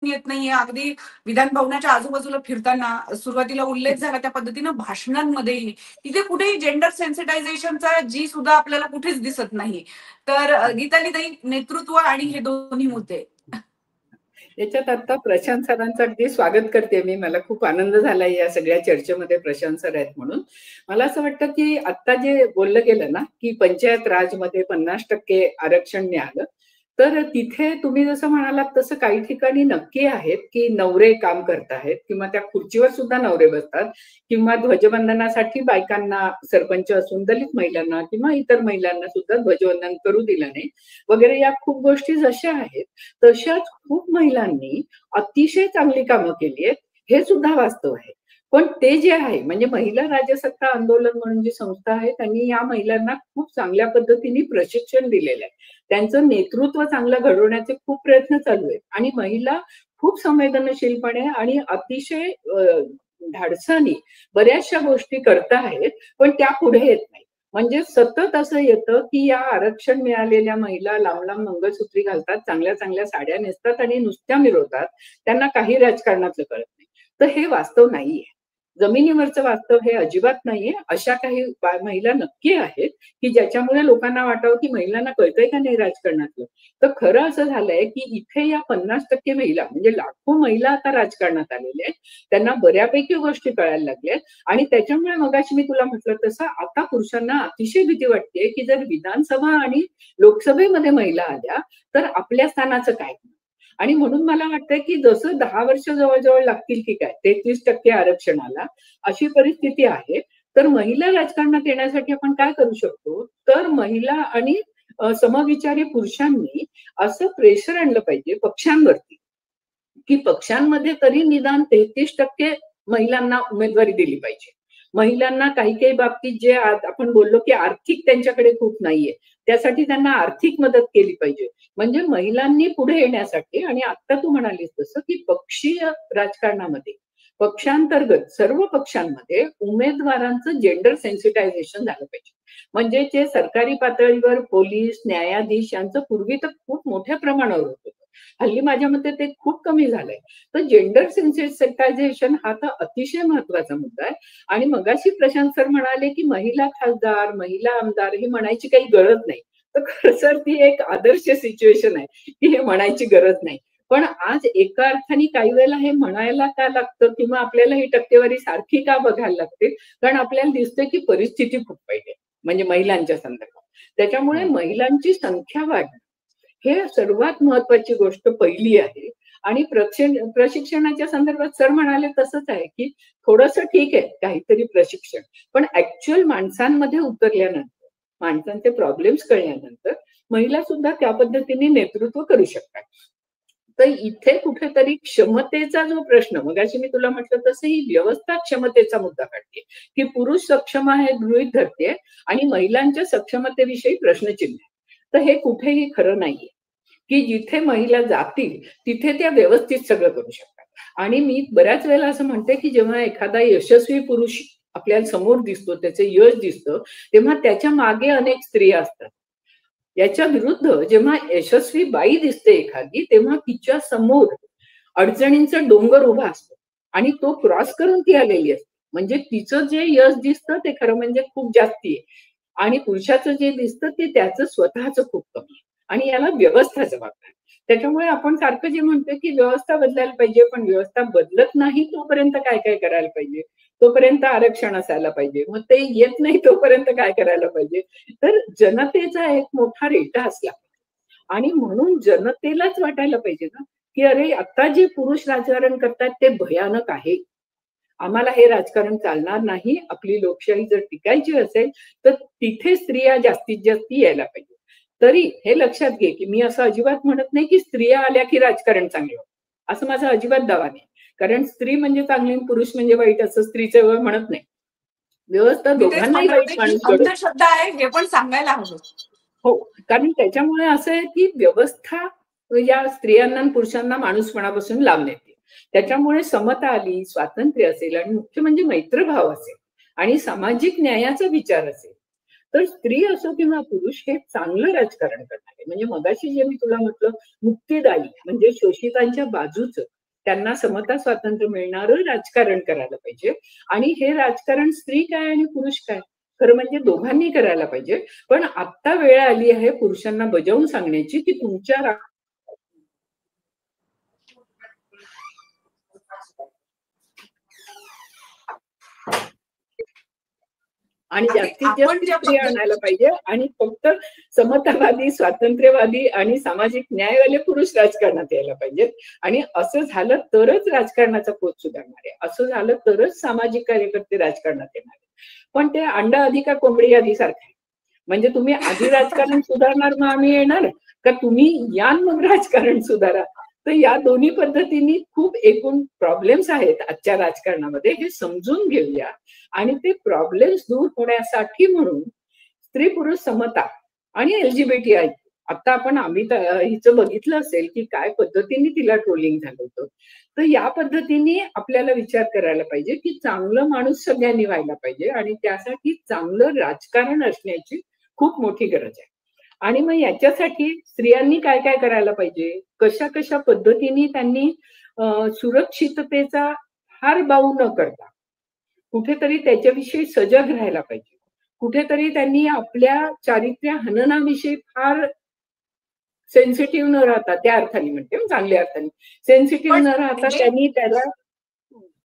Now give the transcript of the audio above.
येत नाहीये. अगदी विधान भवनाच्या आजूबाजूला फिरताना सुरुवातीला उल्लेख झाला त्या पद्धतीनं भाषणांमध्येही तिथे कुठेही जेंडर सेन्सिटायझेशनचा जी सुद्धा आपल्याला कुठेच दिसत नाही. तर गीताली ताई, नेतृत्व आणि हे दोन्ही मुद्दे याच्यात आता प्रशांत सरांचं अगदी स्वागत करते मी. मला खूप आनंद झाला या सगळ्या चर्चेमध्ये प्रशांत सर आहेत म्हणून. मला असं वाटतं की आता जे बोललं गेलं ना की पंचायत राजमध्ये 50% आरक्षण मिळालं, तर तिथे तुम्ही जसं म्हणालात तसं काही ठिकाणी नक्की आहेत की नवरे काम करतायत किंवा त्या खुर्चीवर सुद्धा नवरे बसतात, किंवा ध्वजवंदनासाठी बायकांना, सरपंच असून दलित महिलांना किंवा इतर महिलांना सुद्धा ध्वजवंदन करू दिलं नाही वगैरे. या खूप गोष्टी जशा आहेत तशाच खूप महिलांनी अतिशय चांगली कामं केली आहेत, हे सुद्धा वास्तव आहे. पण ते जे आहे म्हणजे महिला राजसत्ता आंदोलन म्हणून जी संस्था आहे त्यांनी या महिलांना खूप चांगल्या पद्धतीने प्रशिक्षण दिलेलं आहे. त्यांचं नेतृत्व चांगलं घडवण्याचे खूप प्रयत्न चालू आहेत आणि महिला खूप संवेदनशीलपणे आणि अतिशय धाडसाने बऱ्याचशा गोष्टी करता आहेत, पण त्या पुढे येत नाही. म्हणजे सतत असं येतं की या आरक्षण मिळालेल्या महिला लांब लांब मंगळसूत्री घालतात, चांगल्या चांगल्या साड्या नेसतात आणि नुसत्या मिरवतात, त्यांना काही राजकारणातलं कळत नाही. तर हे वास्तव नाहीये, जमिनीवरचं वास्तव हे अजिबात नाहीये. अशा काही महिला नक्की आहेत की ज्याच्यामुळे लोकांना वाटावं की महिलांना कळतंय का नाही राजकारणातलं. तर खरं असं झालंय की इथे या 50% महिला म्हणजे लाखो महिला आता राजकारणात आलेल्या आहेत, त्यांना बऱ्यापैकी गोष्टी कळायला लागल्यात आणि त्याच्यामुळे मगाशी मी तुला म्हटलं तसं आता पुरुषांना अतिशय भीती वाटते की जर विधानसभा आणि लोकसभेमध्ये महिला आल्या तर आपल्या स्थानाचं काय. आणि म्हणून मला वाटतंय की जसं 10 वर्ष जवळजवळ लागतील की काय 33% आरक्षणाला, अशी परिस्थिती आहे, तर महिला राजकारणात येण्यासाठी आपण काय करू शकतो, तर महिला आणि समविचारी पुरुषांनी असं प्रेशर आणलं पाहिजे पक्षांवरती की पक्षांमध्ये तरी निदान 33% महिलांना उमेदवारी दिली पाहिजे. महिलांना काही काही बाबतीत जे आपण बोललो की आर्थिक त्यांच्याकडे खूप नाहीये, त्यासाठी त्यांना आर्थिक मदत केली पाहिजे. म्हणजे महिलांनी पुढे येण्यासाठी. आणि आता तू म्हणालीस तसं की पक्षीय राजकारणामध्ये पक्षांतर्गत सर्व पक्षांमध्ये उमेदवारांचं जेंडर सेन्सिटायझेशन झालं पाहिजे. म्हणजे जे सरकारी पातळीवर पोलीस, न्यायाधीश यांचं पूर्वी तर खूप मोठ्या प्रमाणावर होत होतं, हल्ली माझ्या मते ते खूप कमी झालंय. तर जेंडर सेन्सिटायझेशन हा तर अतिशय महत्वाचा मुद्दा आहे. आणि मगाशी प्रशांत सर म्हणाले की महिला खासदार, महिला आमदार हे म्हणायची काही गरज नाही. तर खरं सर ती एक आदर्श सिच्युएशन आहे की हे म्हणायची गरज नाही. पण आज एका अर्थाने काही वेळेला हे म्हणायला का लागतं किंवा आपल्याला ही टक्केवारी सारखी का बघायला लागते, कारण आपल्याला दिसतं की परिस्थिती खूप वाईट आहे म्हणजे महिलांच्या संदर्भात. त्याच्यामुळे महिलांची संख्या वाढणं हे सर्वात महत्वाची गोष्ट पहिली आहे. आणि प्रशिक्षणाच्या संदर्भात सर म्हणाले तसंच आहे की थोडंसं ठीक आहे काहीतरी प्रशिक्षण, पण ऍक्च्युअल माणसांमध्ये उतरल्यानंतर, माणसांचे प्रॉब्लेम्स कळल्यानंतर महिला सुद्धा त्या पद्धतीने नेतृत्व करू शकतात. तर इथे कुठेतरी क्षमतेचा जो प्रश्न, मगाशी मी तुला म्हटलं तसं ही व्यवस्था क्षमतेचा मुद्दा काढते की पुरुष सक्षम आहे गृहीत धरते आणि महिलांच्या सक्षमतेविषयी प्रश्नचिन्ह आहे. तर हे कुठेही खरं नाहीये की जिथे महिला जातील तिथे त्या व्यवस्थित सगळं करू शकतात. आणि मी बऱ्याच वेळेला असं म्हणते की जेव्हा एखादा यशस्वी पुरुष आपल्याला समोर दिसतो, त्याचं यश दिसतं, तेव्हा त्याच्या मागे अनेक स्त्रिया असतात. याच्या विरुद्ध जेव्हा यशस्वी बाई दिसते एखादी, तेव्हा तिच्या समोर अडचणींचा डोंगर उभा असतो आणि तो क्रॉस करून ती आलेली असते. म्हणजे तिचं जे यश दिसतं ते खरं म्हणजे खूप जास्ती आहे आणि पुरुषाचं जे दिसतं ते त्याचं स्वतःच खूप कमी आहे. आणि याला व्यवस्था जबाबदार. त्याच्यामुळे आपण सारखं जे म्हणतो की व्यवस्था बदलायला पाहिजे, पण व्यवस्था बदलत नाही तोपर्यंत काय काय करायला पाहिजे, तोपर्यंत आरक्षण असायला पाहिजे, मग ते येत नाही तोपर्यंत काय करायला पाहिजे. तर जनतेचा एक मोठा रेटा असला आणि म्हणून जनतेलाच वाटायला पाहिजे ना की अरे आता जे पुरुष राजकारण करतात ते भयानक आहे, आम्हाला हे राजकारण चालणार नाही. आपली लोकशाही जर टिकायची असेल तर तिथे स्त्रिया जास्तीत जास्त यायला पाहिजे. तरी हे लक्षात घे की मी असं अजिबात म्हणत नाही की स्त्रिया आल्या की राजकारण चांगलं होतं, असं माझा अजिबात दावा नाही. कारण स्त्री म्हणजे चांगली, पुरुष म्हणजे वाईट असं स्त्रीचं वेळ म्हणत नाही. व्यवस्था दोघांनाही वाईट माणूस घडवते. शब्द आहे हे पण सांगायला हवं. हो, कारण त्याच्यामुळे असं आहे की व्यवस्था या स्त्रियांना आणि पुरुषांना माणूसपणापासून लांब नेते. त्याच्यामुळे समता आली, स्वातंत्र्य असेल आणि मुख्य म्हणजे मैत्रभाव असेल आणि सामाजिक न्यायाचा विचार असेल, तर स्त्री असो किंवा पुरुष हे चांगलं राजकारण करणारे. म्हणजे मगाशी जे मी तुला म्हटलं मुक्तिदायी म्हणजे शोषितांच्या बाजूचं त्यांना समता स्वातंत्र्य मिळणारं राजकारण करायला पाहिजे. आणि हे राजकारण स्त्री काय आणि पुरुष काय, खरं म्हणजे दोघांनी करायला पाहिजे. पण आता वेळ आली आहे पुरुषांना बजावून सांगण्याची की तुमच्या आणि जास्तीत जास्त स्त्रिया आणायला पाहिजे आणि फक्त समतावादी, स्वातंत्र्यवादी आणि सामाजिक न्यायवाले पुरुष राजकारणात यायला पाहिजेत. आणि असं झालं तरच राजकारणाचा पोत सुधारणार आहे, असं झालं तरच सामाजिक कार्यकर्ते राजकारणात येणार आहे. पण ते अंडा आधी का कोंबडी आधी सारखं आहे. म्हणजे तुम्ही आधी राजकारण सुधारणार मग आम्ही येणार, का तुम्ही यान मग राजकारण सुधारा. तर या दोन्ही पद्धतींनी खूप एकूण प्रॉब्लेम्स आहेत आजच्या राजकारणामध्ये, हे समजून घेऊया. आणि ते प्रॉब्लेम्स दूर होण्यासाठी म्हणून स्त्री पुरुष समता आणि LGBTI, आता आपण हिचं बघितलं असेल की काय पद्धतीने तिला ट्रोलिंग झालं होतं. तर या पद्धतीने आपल्याला विचार करायला पाहिजे की चांगलं माणूस सगळ्यांनी व्हायला पाहिजे आणि त्यासाठी चांगलं राजकारण असण्याची खूप मोठी गरज आहे. आणि मग याच्यासाठी स्त्रियांनी काय काय करायला पाहिजे, कशा कशा पद्धतीने त्यांनी सुरक्षिततेचा हार बाऊ न करता कुठेतरी त्याच्याविषयी सजग राहायला पाहिजे. कुठेतरी त्यांनी आपल्या चारित्र्य हननाविषयी फार सेन्सिटिव्ह न राहता, त्या अर्थाने म्हणते चांगल्या अर्थाने सेन्सिटिव्ह न राहता त्यांनी त्याला